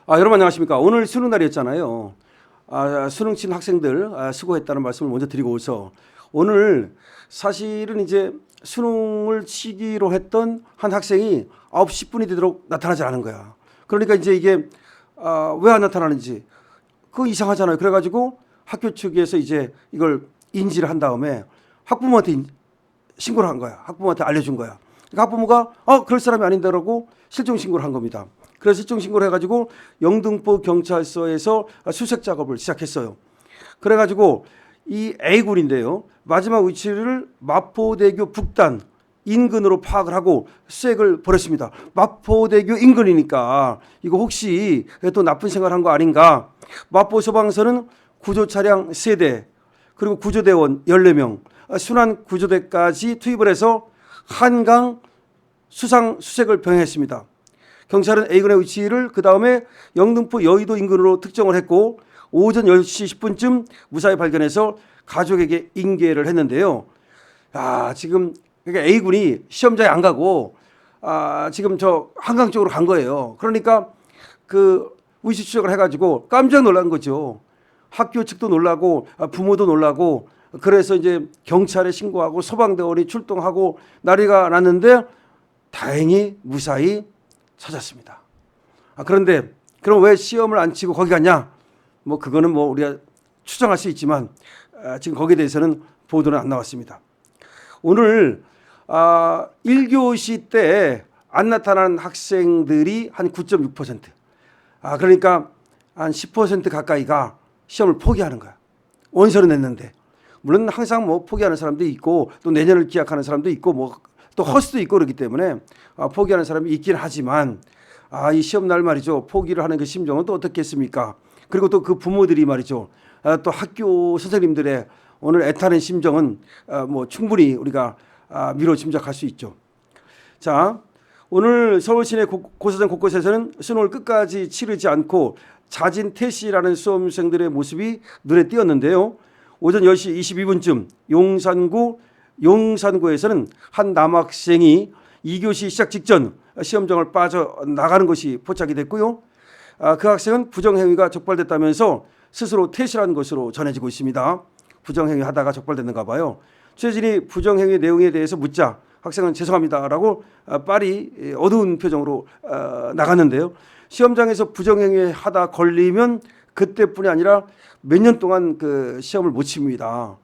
여러분 안녕하십니까. 오늘 수능 날이었잖아요. 수능 친 학생들 수고했다는 말씀을 먼저 드리고서 오늘 사실은 이제 수능을 치기로 했던 한 학생이 9시 10분이 되도록 나타나지 않은 거야. 그러니까 이제 이게 왜 안 나타나는지 그거 이상하잖아요. 그래가지고 학교 측에서 이제 이걸 인지를 한 다음에 학부모한테 신고를 한 거야. 학부모한테 알려준 거야. 그러니까 학부모가 그럴 사람이 아닌데라고 실종 신고를 한 겁니다. 그래서 실종 신고를 해가지고 영등포 경찰서에서 수색 작업을 시작했어요. 그래가지고 이 A군인데요. 마지막 위치를 마포대교 북단 인근으로 파악을 하고 수색을 벌였습니다. 마포대교 인근이니까 이거 혹시 또 나쁜 생각을 한 거 아닌가. 마포 소방서는 구조 차량 3대 그리고 구조대원 14명 순환 구조대까지 투입을 해서 한강 수색을 병행했습니다. 경찰은 A군의 위치를 그 다음에 영등포 여의도 인근으로 특정을 했고 오전 10시 10분쯤 무사히 발견해서 가족에게 인계를 했는데요. 지금 그러니까 A군이 시험장에 안 가고 지금 저 한강 쪽으로 간 거예요. 그러니까 그 위치 추적을 해가지고 깜짝 놀란 거죠. 학교 측도 놀라고 부모도 놀라고 그래서 이제 경찰에 신고하고 소방대원이 출동하고 난리가 났는데 다행히 무사히 찾았습니다. 그런데 그럼 왜 시험을 안 치고 거기 갔냐? 뭐 그거는 뭐 우리가 추정할 수 있지만 지금 거기에 대해서는 보도는 안 나왔습니다. 오늘 1교시 때 안 나타난 학생들이 한 9.6%. 그러니까 한 10% 가까이가 시험을 포기하는 거야. 원서를 냈는데. 물론 항상 뭐 포기하는 사람도 있고 또 내년을 기약하는 사람도 있고 뭐 또 허수도 있고 그렇기 때문에 포기하는 사람이 있긴 하지만 이 시험 날 말이죠. 포기를 하는 그 심정은 또 어떻겠습니까? 그리고 또 그 부모들이 말이죠. 또 학교 선생님들의 오늘 애타는 심정은 뭐 충분히 우리가 미뤄 짐작할 수 있죠. 자, 오늘 서울 시내 고사장 곳곳에서는 수능을 끝까지 치르지 않고 자진 퇴시라는 수험생들의 모습이 눈에 띄었는데요. 오전 10시 22분쯤 용산구에서는 한 남학생이 2교시 시작 직전 시험장을 빠져나가는 것이 포착이 됐고요. 그 학생은 부정행위가 적발됐다면서 스스로 퇴실한 것으로 전해지고 있습니다. 부정행위 하다가 적발됐는가 봐요. 취재진이 부정행위 내용에 대해서 묻자 학생은 죄송합니다라고 빨리 어두운 표정으로 나갔는데요. 시험장에서 부정행위 하다 걸리면 그때뿐이 아니라 몇 년 동안 그 시험을 못 칩니다.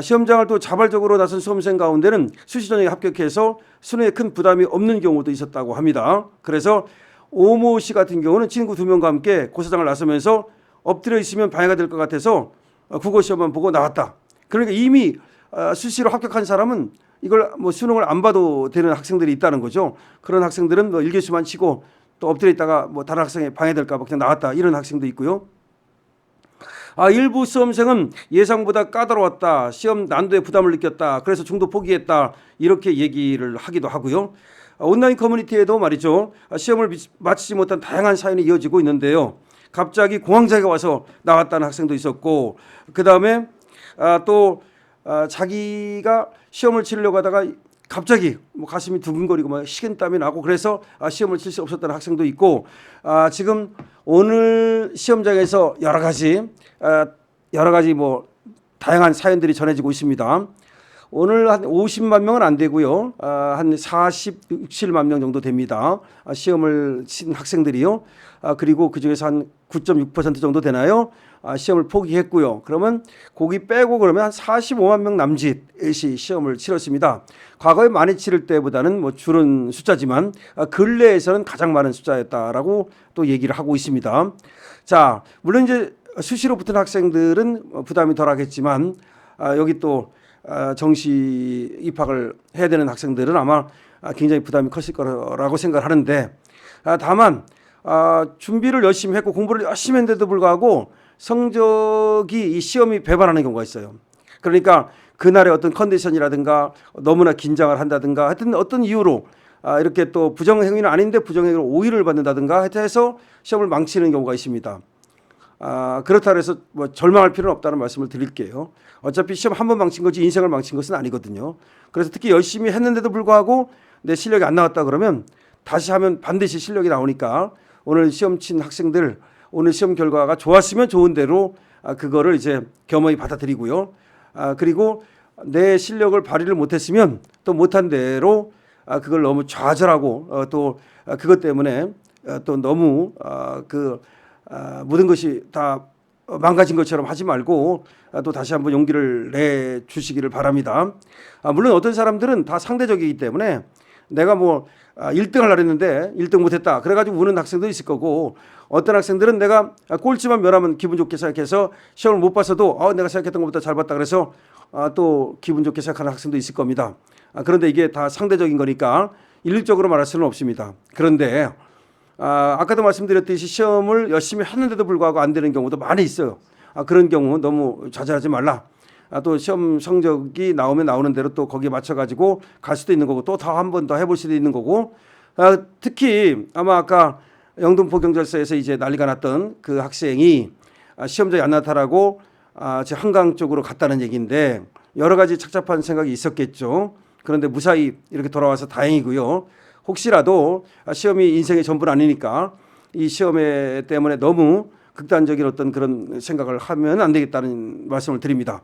시험장을 또 자발적으로 나선 수험생 가운데는 수시 전형에 합격해서 수능에 큰 부담이 없는 경우도 있었다고 합니다. 그래서 오모 씨 같은 경우는 친구 2명과 함께 고사장을 나서면서 엎드려 있으면 방해가 될 것 같아서 국어 시험만 보고 나왔다. 그러니까 이미 수시로 합격한 사람은 이걸 뭐 수능을 안 봐도 되는 학생들이 있다는 거죠. 그런 학생들은 뭐 1교시만 치고 또 엎드려 있다가 뭐 다른 학생에 방해될까 봐 그냥 나왔다. 이런 학생도 있고요. 일부 수험생은 예상보다 까다로웠다. 시험 난도에 부담을 느꼈다. 그래서 중도 포기했다. 이렇게 얘기를 하기도 하고요. 온라인 커뮤니티에도 말이죠. 시험을 마치지 못한 다양한 사연이 이어지고 있는데요. 갑자기 공황장애가 와서 나왔다는 학생도 있었고 그다음에 또 자기가 시험을 치려고 하다가 갑자기 뭐 가슴이 두근거리고 막 식은땀이 나고 그래서 시험을 칠 수 없었다는 학생도 있고 지금 오늘 시험장에서 여러 가지 뭐 다양한 사연들이 전해지고 있습니다. 오늘 한 50만 명은 안 되고요. 한 47만 명 정도 됩니다. 시험을 친 학생들이요. 그리고 그중에서 한 9.6% 정도 되나요? 시험을 포기했고요. 그러면 거기 빼고 그러면 한 45만 명 남짓이 시험을 치렀습니다. 과거에 많이 치를 때보다는 뭐 줄은 숫자지만 근래에서는 가장 많은 숫자였다라고 또 얘기를 하고 있습니다. 자, 물론 이제 수시로 붙은 학생들은 부담이 덜하겠지만 여기 또 정시 입학을 해야 되는 학생들은 아마 굉장히 부담이 컸을 거라고 생각하는데 다만 준비를 열심히 했고 공부를 열심히 했는데도 불구하고 성적이 이 시험이 배반하는 경우가 있어요. 그러니까 그날의 어떤 컨디션이라든가 너무나 긴장을 한다든가 하여튼 어떤 이유로 이렇게 또 부정행위는 아닌데 부정행위로 오해를 받는다든가 하여튼 해서 시험을 망치는 경우가 있습니다. 그렇다고 해서 뭐 절망할 필요는 없다는 말씀을 드릴게요. 어차피 시험 한 번 망친 거지 인생을 망친 것은 아니거든요. 그래서 특히 열심히 했는데도 불구하고 내 실력이 안 나왔다 그러면 다시 하면 반드시 실력이 나오니까 오늘 시험 친 학생들 오늘 시험 결과가 좋았으면 좋은 대로 그거를 이제 겸허히 받아들이고요. 그리고 내 실력을 발휘를 못했으면 또 못한 대로 그걸 너무 좌절하고 또 그것 때문에 또 너무 모든 것이 다 망가진 것처럼 하지 말고 또 다시 한번 용기를 내 주시기를 바랍니다. 물론 어떤 사람들은 다 상대적이기 때문에 내가 뭐 1등 하려고 했는데 1등 못했다 그래가지고 우는 학생도 있을 거고, 어떤 학생들은 내가 꼴찌만 면하면 기분 좋게 생각해서 시험을 못 봤어도 내가 생각했던 것보다 잘 봤다 그래서 또 기분 좋게 생각하는 학생도 있을 겁니다. 그런데 이게 다 상대적인 거니까 일률적으로 말할 수는 없습니다. 그런데 아까도 말씀드렸듯이 시험을 열심히 했는데도 불구하고 안 되는 경우도 많이 있어요. 그런 경우 너무 좌절하지 말라. 또 시험 성적이 나오면 나오는 대로 또 거기에 맞춰가지고 갈 수도 있는 거고 또 더 한 번 더 해볼 수도 있는 거고, 특히 아마 아까 영등포 경찰서에서 이제 난리가 났던 그 학생이 시험장에 안 나타나고 제 한강 쪽으로 갔다는 얘기인데 여러 가지 착잡한 생각이 있었겠죠. 그런데 무사히 이렇게 돌아와서 다행이고요. 혹시라도 시험이 인생의 전부는 아니니까 이 시험에 때문에 너무 극단적인 어떤 그런 생각을 하면 안 되겠다는 말씀을 드립니다.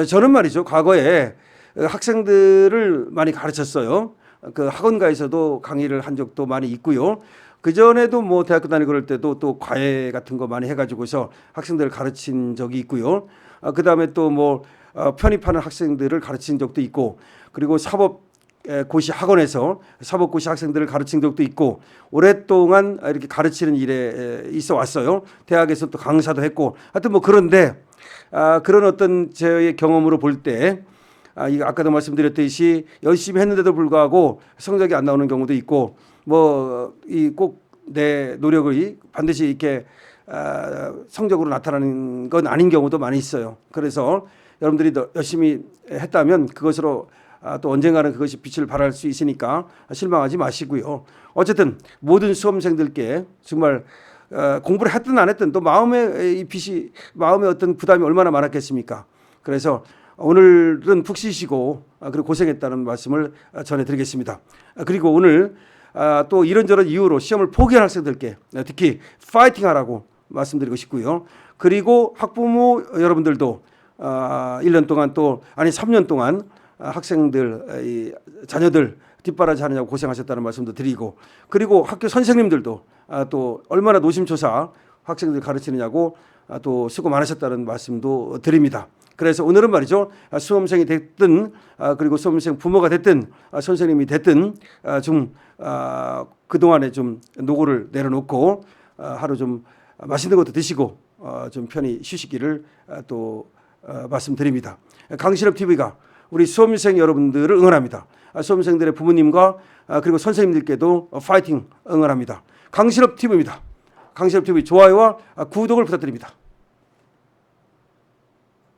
저는 말이죠, 과거에 학생들을 많이 가르쳤어요. 그 학원가에서도 강의를 한 적도 많이 있고요. 그 전에도 뭐 대학교 다니고 그럴 때도 또 과외 같은 거 많이 해가지고서 학생들을 가르친 적이 있고요. 그 다음에 또 뭐 편입하는 학생들을 가르친 적도 있고, 그리고 사법고시 학원에서 사법고시 학생들을 가르친 적도 있고, 오랫동안 이렇게 가르치는 일에 있어 왔어요. 대학에서 또 강사도 했고, 하여튼 뭐 그런데 그런 어떤 제 경험으로 볼 때 이거 아까도 말씀드렸듯이 열심히 했는데도 불구하고 성적이 안 나오는 경우도 있고, 뭐 이 꼭 내 노력이 반드시 이렇게 성적으로 나타나는 건 아닌 경우도 많이 있어요. 그래서 여러분들이 열심히 했다면 그것으로 또 언젠가는 그것이 빛을 발할 수 있으니까 실망하지 마시고요. 어쨌든 모든 수험생들께 정말 공부를 했든 안 했든 또 마음의 이 빛이, 마음의 어떤 부담이 얼마나 많았겠습니까? 그래서 오늘은 푹 쉬시고 그리고 고생했다는 말씀을 전해드리겠습니다. 그리고 오늘 또 이런저런 이유로 시험을 포기한 학생들께 특히 파이팅하라고 말씀드리고 싶고요. 그리고 학부모 여러분들도 1년 동안 또 아니 3년 동안 학생들 이 자녀들 뒷바라지 하느냐고 고생하셨다는 말씀도 드리고, 그리고 학교 선생님들도 또 얼마나 노심초사 학생들 가르치느냐고 또 수고 많으셨다는 말씀도 드립니다. 그래서 오늘은 말이죠, 수험생이 됐든 그리고 수험생 부모가 됐든 선생님이 됐든 좀 그동안에 좀 노고를 내려놓고 하루 좀 맛있는 것도 드시고 좀 편히 쉬시기를 또 말씀드립니다. 강신업 TV가 우리 수험생 여러분들을 응원합니다. 수험생들의 부모님과 그리고 선생님들께도 파이팅 응원합니다. 강신업 TV입니다. 강신업 TV 좋아요와 구독을 부탁드립니다.